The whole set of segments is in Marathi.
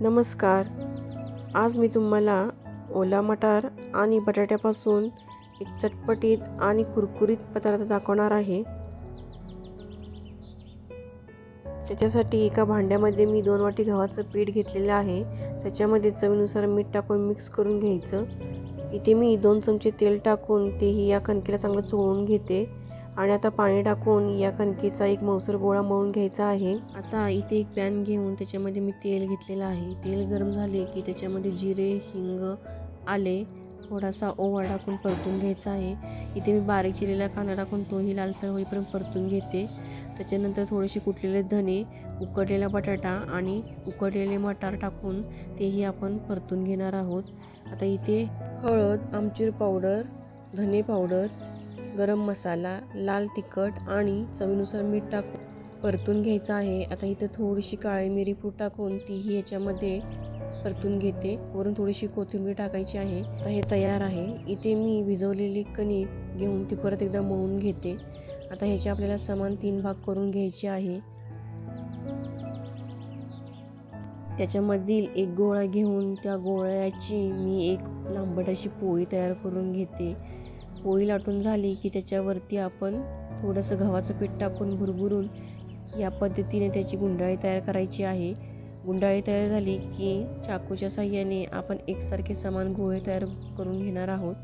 नमस्कार. आज मी तुम्हाला ओला मटार आणि बटाट्यापासून एक चटपटीत आणि कुरकुरीत पदार्थ दाखवणार आहे. त्याच्यासाठी एका भांड्यामध्ये मी 2 वाटी गव्हाचं पीठ घेतलेलं आहे. त्याच्यामध्ये चवीनुसार मीठ टाकून मिक्स करून घ्यायचं. इथे मी 2 चमचे तेल टाकून तेही या कणकेला चांगलं चोळून घेते आणि आता पाणी टाकून या कणकेचा एक मऊसर गोळा मळून घ्यायचा आहे. आता इथे एक पॅन घेऊन त्याच्यामध्ये मी तेल घेतलेलं आहे. तेल गरम झाले की त्याच्यामध्ये जिरे, हिंग, आले, थोडासा ओवा टाकून परतून घ्यायचा आहे. इथे मी बारीक चिरलेला कांदा टाकून तोही लालसर होईपर्यंत परतून घेते. त्याच्यानंतर थोडेसे कुटलेले धने, उकडलेला बटाटा आणि उकडलेले मटार टाकून तेही आपण परतून घेणार आहोत. आता इथे हळद, आमचूर पावडर, धने पावडर, गरम मसाला, लाल तिखट आणि चवीनुसार मीठ टाकून परतून घ्यायचं आहे. आता इथे थोडीशी काळी मिरी पूड टाकून तीही याच्यामध्ये परतून घेते. वरून थोडीशी कोथिंबीर टाकायची आहे. आता हे तयार आहे. इथे मी भिजवलेली कणिक घेऊन ती परत एकदा मळून घेते. आता ह्याचे आपल्याला समान 3 भाग करून घ्यायचे आहे. त्याच्यामधील एक गोळा घेऊन त्या गोळ्याची मी एक लांबट अशी पोळी तयार करून घेते. पोळी लाटून झाली की त्याच्यावरती आपण थोडंसं गव्हाचं पीठ टाकून भुरभुरून या पद्धतीने त्याची गुंडाळी तयार करायची आहे. गुंडाळी तयार झाली की चाकूच्या साहाय्याने आपण एकसारखे समान गोळे तयार करून घेणार आहोत.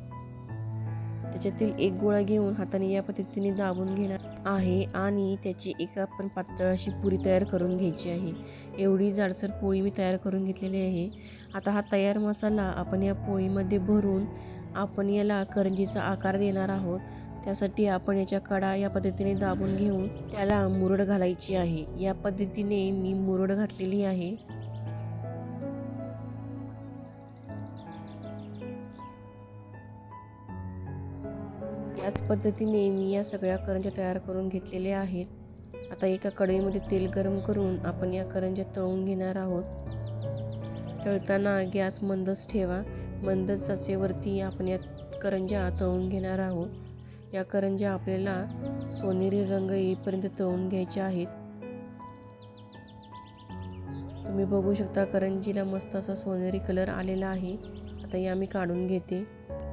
त्याच्यातील एक गोळा घेऊन हाताने या पद्धतीने दाबून घेणार आहे आणि त्याची एक आपण पातळ अशी पुरी तयार करून घ्यायची आहे. एवढी जाडसर पोळी मी तयार करून घेतलेली आहे. आता हा तयार मसाला आपण या पोळीमध्ये भरून आपण याला करंजीचा आकार देणार आहोत. त्यासाठी आपण याच्या कडा या पद्धतीने दाबून घेऊन त्याला मुरड घालायची आहे. या पद्धतीने मी मुरड घातलेली आहे. याच पद्धतीने मी या सगळ्या करंज्या तयार करून घेतलेल्या आहेत. आता एका कढईमध्ये तेल गरम करून आपण या करंज्या तळून घेणार आहोत. तळताना गॅस मंदच ठेवा. मंद आचेवरती आपण या करंज्या तळून घेणार आहोत. या करंज्या आपल्याला सोनेरी रंग येईपर्यंत तळून घ्यायच्या आहेत. तुम्ही बघू शकता करंजीला मस्त असा सोनेरी कलर आलेला आहे. आता या मी काढून घेते.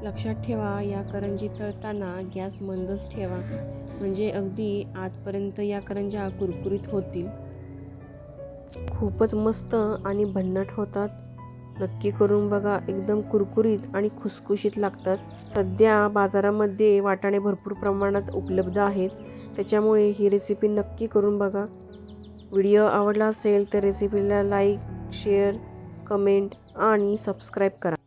लक्षात ठेवा, या करंजी तळताना गॅस मंदच ठेवा, म्हणजे अगदी आतपर्यंत या करंज्या कुरकुरीत होतील. खूपच मस्त आणि भन्नाट होतात. नक्की करून बघा. एकदम कुरकुरीत आणि खुसखुशीत लागतात. सध्या बाजारामध्ये वाटाणे भरपूर प्रमाणात उपलब्ध आहेत. त्याच्यामुळे ही रेसिपी नक्की करून बघा. व्हिडिओ आवडला असेल तर रेसिपीला लाईक, शेअर, कमेंट आणि सबस्क्राईब करा.